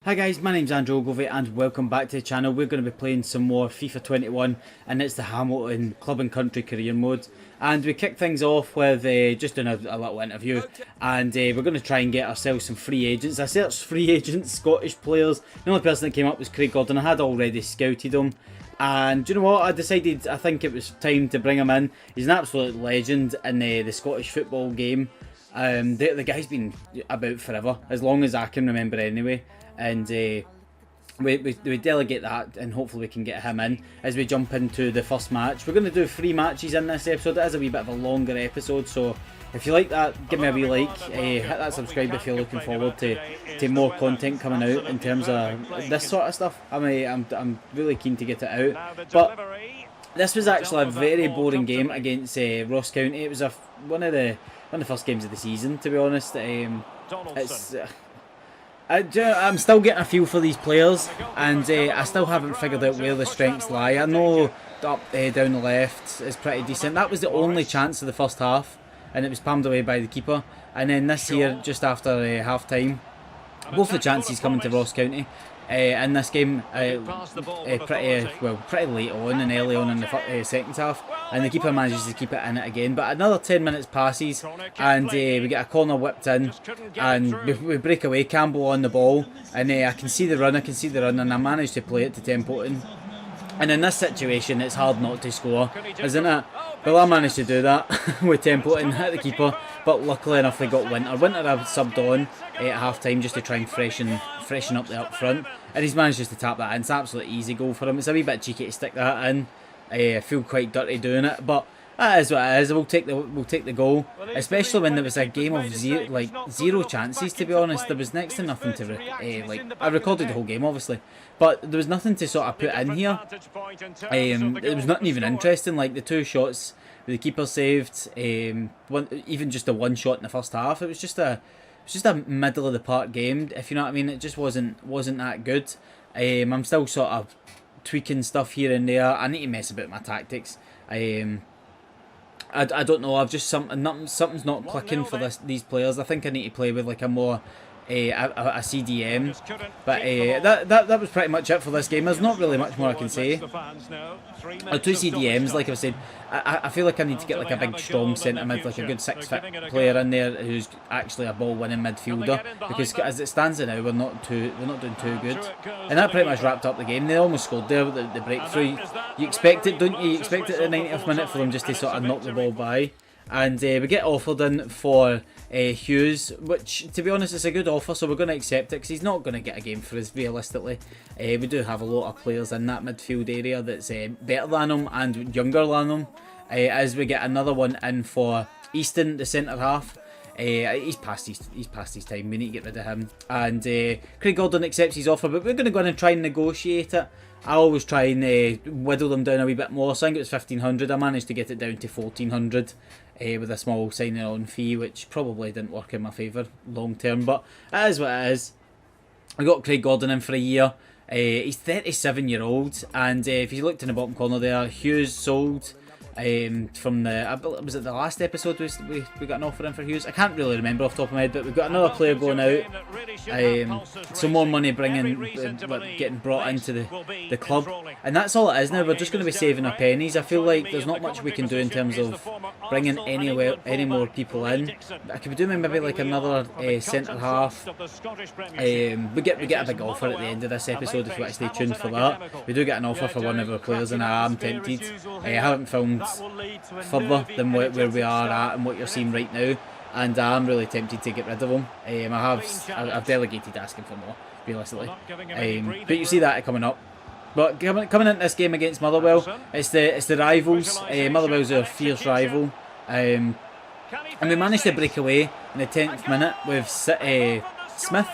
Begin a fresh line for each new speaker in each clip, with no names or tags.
Hi guys, my name's Andrew Ogilvie and welcome back to the channel. We're going to be playing some more FIFA 21 and it's the Hamilton Club and Country Career Mode. And we kick things off with just doing a little interview, and we're going to try and get ourselves some free agents. I searched free agents, Scottish players. The only person that came up was Craig Gordon. I had already scouted him. And do you know what? I think it was time to bring him in. He's an absolute legend in the Scottish football game. The guy's been about forever, as long as I can remember anyway. And we delegate that, and hopefully we can get him in as we jump into the first match. We're going to do 3 matches in this episode. It is a wee bit of a longer episode, so if you like that, give me a wee like, hit that subscribe if you're looking forward to more content coming out in terms of this sort of stuff. I'm really keen to get it out. But this was actually a very boring game against Ross County. It was one of the first games of the season, to be honest. I'm still getting a feel for these players, and I still haven't figured out where the strengths lie. I know up down the left is pretty decent. That was the only chance of the first half, and it was palmed away by the keeper. And then this here, just after half time, both the chances coming to Ross County in this game pretty late on and early on in the second half, and the keeper manages to keep it in it again. But another 10 minutes passes, and we get a corner whipped in, and we break away. Campbell on the ball, and I can see the run, and I manage to play it to Templeton. And in this situation, it's hard not to score, isn't it? Well, I managed to do that with Templeton, hit the keeper, but luckily enough they got Winter. Winter I've subbed on at half time just to try and freshen up the up front, and he's managed just to tap that in. It's an absolute easy goal for him. It's a wee bit cheeky to stick that in. I feel quite dirty doing it, but that is what it is. We'll take the goal, especially when there was a game of zero chances. To be honest, there was next to nothing to I recorded the whole game, obviously, but there was nothing to sort of put in here. It was nothing even interesting. Like the 2 shots the keeper saved, even just the 1 shot in the first half. It was just a middle of the park game, if you know what I mean. It just wasn't that good. I'm still sort of tweaking stuff here and there. I need to mess about my tactics. I don't know. I've just something's not clicking for these players. I think I need to play with like a more a CDM, but that was pretty much it for this game. There's not really much more I can say. 2 CDMs, like I said, I feel like I need to get like a big strong centre mid, like a good 6-foot player in there who's actually a ball winning midfielder, because as it stands now we're not doing too good. And that pretty much wrapped up the game. They almost scored there with the breakthrough. You expect it, don't you? You expect it at the 90th minute for them just to sort of knock the ball by. And we get offered in for Hughes, which to be honest is a good offer, so we're going to accept it because he's not going to get a game for us realistically. We do have a lot of players in that midfield area that's better than him and younger than him. As we get another one in for Easton, the centre half. He's past his time. We need to get rid of him. And Craig Gordon accepts his offer, but we're going to go in and try and negotiate it. I always try and whittle them down a wee bit more. So I think it was 1,500. I managed to get it down to 1,400 with a small signing on fee, which probably didn't work in my favour long term, but it is what it is. I got Craig Gordon in for a year. He's 37-year-old, and if you looked in the bottom corner there, Hughes sold. From was it the last episode we got an offer in for Hughes? I can't really remember off the top of my head, but we've got another player going out. Some more money getting brought into the club, and that's all it is now. We're just going to be saving our pennies. I feel like there's not much we can do in terms of bringing any more people in. I could be doing maybe like another centre half. We get a big offer at the end of this episode if you want to stay tuned for that. We do get an offer for one of our players, and I am tempted. I haven't filmed further than where we are at and what you're seeing right now, and I'm really tempted to get rid of him. I've delegated asking for more realistically, but you see that coming up. But coming into this game against Motherwell, it's the rivals. Motherwell's our fierce rival, and we managed to break away in the 10th minute with Smith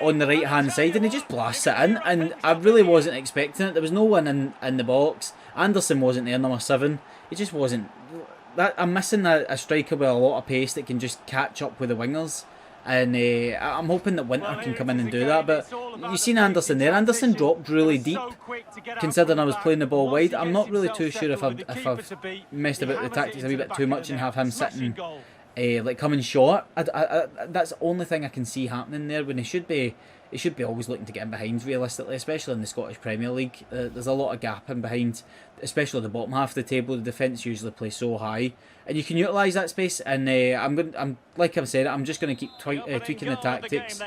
on the right hand side, and he just blasts it in, and I really wasn't expecting it. There was no one in the box. Anderson wasn't there, number 7. He just wasn't. I'm missing a striker with a lot of pace that can just catch up with the wingers, and I'm hoping that Winter can come in and do that. But you've seen Anderson there. Anderson dropped really deep, considering I was playing the ball wide. I'm not really too sure if I've messed about the tactics a wee bit too much and have him sitting like coming short. That's the only thing I can see happening there, when he should be he should be always looking to get in behind realistically, especially in the Scottish Premier League. There's a lot of gap in behind, especially at the bottom half of the table. The defence usually plays so high, and you can utilise that space. And I'm like I've said, I'm just going to keep tweaking the tactics,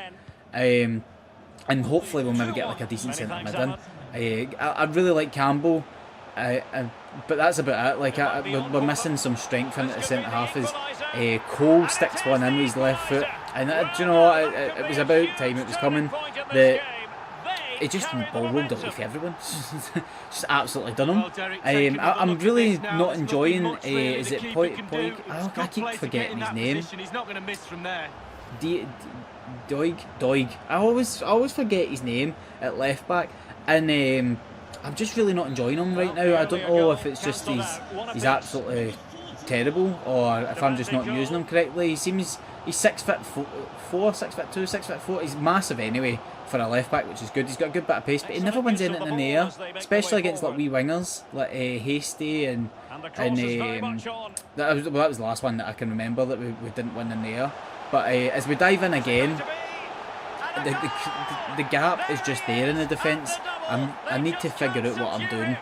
and hopefully we'll maybe get like a decent centre mid in. I really like Campbell. But that's about it. Like we're missing some strength in at the centre half. Is Cole sticks one in with his left foot, and do you know what? It was about time. It was coming. It just ball rolled away for everyone. Just absolutely done him. I'm really not enjoying. Is it Poig? I keep forgetting his name.
He's not going to miss from there.
Doig. I always forget his name at left back, and I'm just really not enjoying him right now. I don't know if it's just he's absolutely terrible, or if I'm just not using him correctly. He seems he's 6'4", 6'2", 6'4". He's massive anyway for a left back, which is good. He's got a good bit of pace, but he never wins anything in the air, especially against like wee wingers like Hasty and that was the last one that I can remember that we didn't win in the air. But as we dive in again, the gap is just there in the defence. I need to figure out what I'm doing.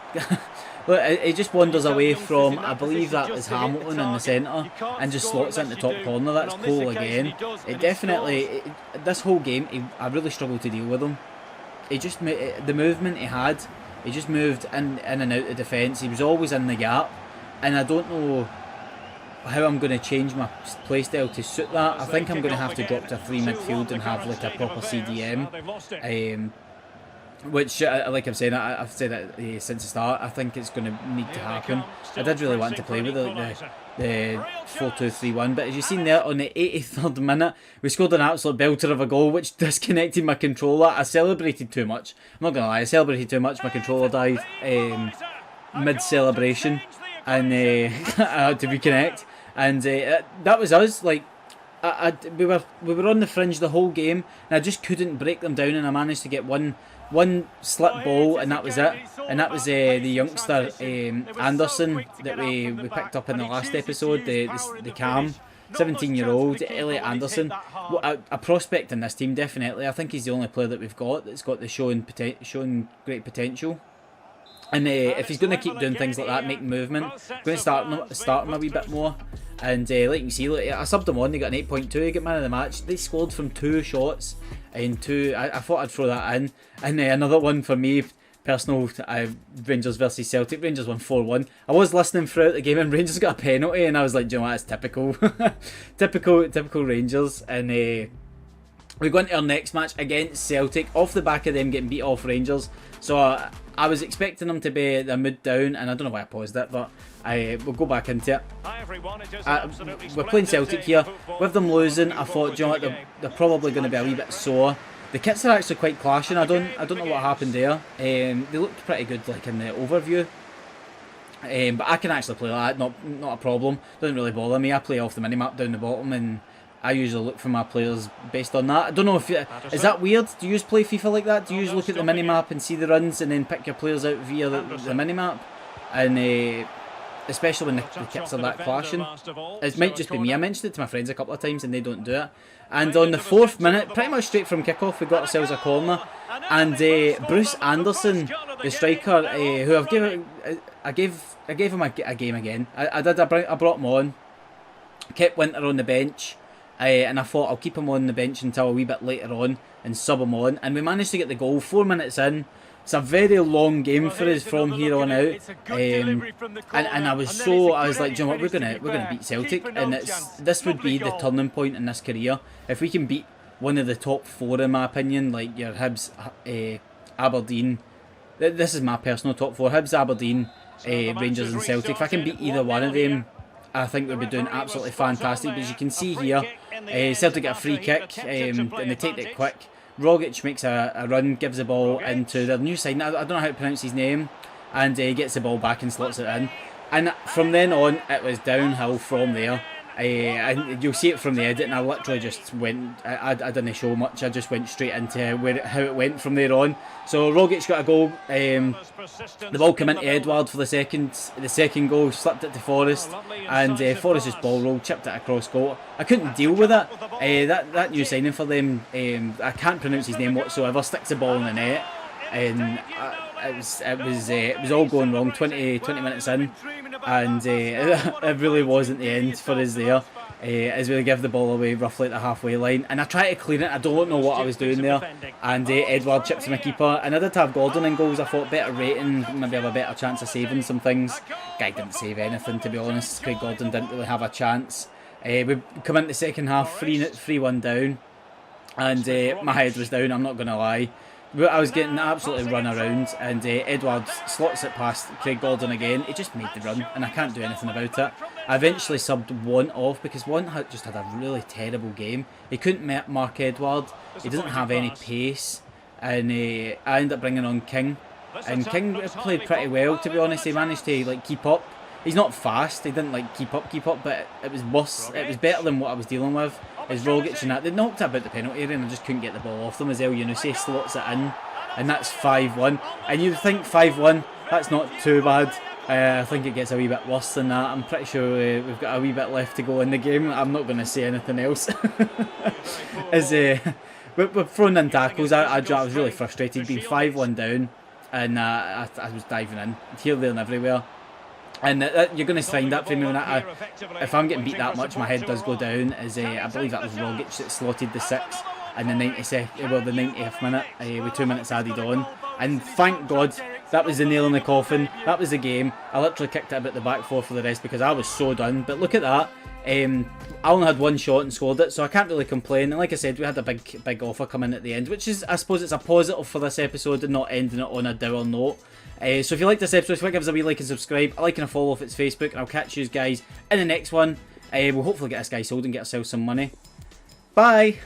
Look, it just wanders away from, I believe that is Hamilton in the centre, and just slots into the top corner. That's Cole again. This whole game, I really struggled to deal with him. The movement he had, he just moved in and out of defence. He was always in the gap, and I don't know how I'm going to change my playstyle to suit that. I think I'm going to have to drop to a 3 midfield and have like a proper CDM. Which, like I'm saying, I've said that since the start. I think it's going to need to happen. I did really want to play with the 4-2-3-1, but as you've seen there on the 83rd minute, we scored an absolute belter of a goal, which disconnected my controller. I celebrated too much. I'm not going to lie, I celebrated too much. My controller died mid-celebration, and I had to reconnect. And that was us. Like we were on the fringe the whole game, and I just couldn't break them down, and I managed to get one slip ball, and that was it. And that was the youngster Anderson that we picked up in the last episode, the Cam, 17-year-old Elliot Anderson. A prospect in this team, definitely. I think he's the only player that we've got that's got the showing great potential. And if he's going to keep doing things like that, making movement, I'm going to start him a wee bit more. And like you can see, look, I subbed him on, they got an 8.2, he got man of the match. They scored from 2 shots, and I thought I'd throw that in. And another one for me, personal, Rangers versus Celtic. Rangers won 4-1. I was listening throughout the game, and Rangers got a penalty, and I was like, do you know what, that's typical. typical Rangers. And we go into our next match against Celtic, off the back of them getting beat off Rangers. So I was expecting them to be the mood down, and I don't know why I paused it, but we'll go back into it. We're playing Celtic here. With them losing, I thought, do you know what, they're probably going to be a wee bit sore. The kits are actually quite clashing. I don't know what happened there. They looked pretty good, like in the overview. But I can actually play that, not a problem. Doesn't really bother me. I play off the minimap down the bottom, and I usually look for my players based on that. I don't know if is that weird? Do you play FIFA like that? Do you look at the minimap and see the runs and then pick your players out via the minimap? And especially when the kits are that clashing. It might just be me. I mentioned it to my friends a couple of times and they don't do it. And on the 4th minute, pretty much straight from kickoff, we got ourselves a corner. And Bruce Anderson, the striker, who I gave him a game again. I brought him on, kept Winter on the bench. And I thought I'll keep him on the bench until a wee bit later on and sub him on, and we managed to get the goal 4 minutes in. It's a very long game for us from here on out, and I was like, do you know what, we're gonna beat Celtic, and this would be the turning point in this career if we can beat one of the top 4 in my opinion, like your Hibs, Aberdeen. This is my personal top 4: Hibs, Aberdeen, Rangers, and Celtic. If I can beat either one of them, I think we'll be doing absolutely fantastic. But as you can see here, Celtic get a free kick, and they take it quick. Rogic makes a run, gives the ball into their new signing. I don't know how to pronounce his name, and gets the ball back and slots it in. And from then on, it was downhill from there. And you'll see it from the edit, and I literally just went, I didn't show much, I just went straight into how it went from there on. So Rogic got a goal, the ball came into Edouard for the second goal, slipped it to Forrest, and Forrest just ball rolled, chipped it across goal. I couldn't deal with it. That new signing for them, I can't pronounce his name whatsoever, sticks the ball in the net, and it was all going wrong 20 minutes in, and it really wasn't the end for us there, as we give the ball away roughly at the halfway line, and I try to clear it. I don't know what I was doing there, and Edouard chips my keeper, and I did have Gordon in goals. I thought better rating, maybe have a better chance of saving some things. Guy didn't save anything, to be honest. Craig Gordon didn't really have a chance. We come into the second half 3-1 down, and my head was down, I'm not going to lie. I was getting absolutely run around, and Edouard slots it past Craig Gordon again. He just made the run, and I can't do anything about it. I eventually subbed one off because one just had a really terrible game. He couldn't mark Edouard. He doesn't have any pace, and I ended up bringing on King. And King played pretty well, to be honest. He managed to keep up. He's not fast. He didn't keep up, but it was worse. It was better than what I was dealing with. Is Rogic and that, they knocked about the penalty area and I just couldn't get the ball off them. As El Yunusi slots it in, and that's 5-1. And you'd think 5-1, that's not too bad. I think it gets a wee bit worse than that. I'm pretty sure we've got a wee bit left to go in the game. I'm not going to say anything else. We're throwing in tackles. I was really frustrated, being 5-1 down, and I was diving in here, there, and everywhere. And you're going to find that for me. If I'm getting beat that much, my head does go down. I believe that was Rogic that slotted the 6 in the 90th minute, with 2 minutes added on. And thank God, that was the nail in the coffin. That was the game. I literally kicked it about the back four for the rest because I was so done. But look at that. I only had one shot and scored it, so I can't really complain. And like I said, we had a big offer come in at the end, which is, I suppose, it's a positive for this episode and not ending it on a dour note. So if you like this episode, if you give us a wee like and subscribe, a like and a follow if it's Facebook, and I'll catch you guys in the next one. We'll hopefully get this guy sold and get ourselves some money. Bye!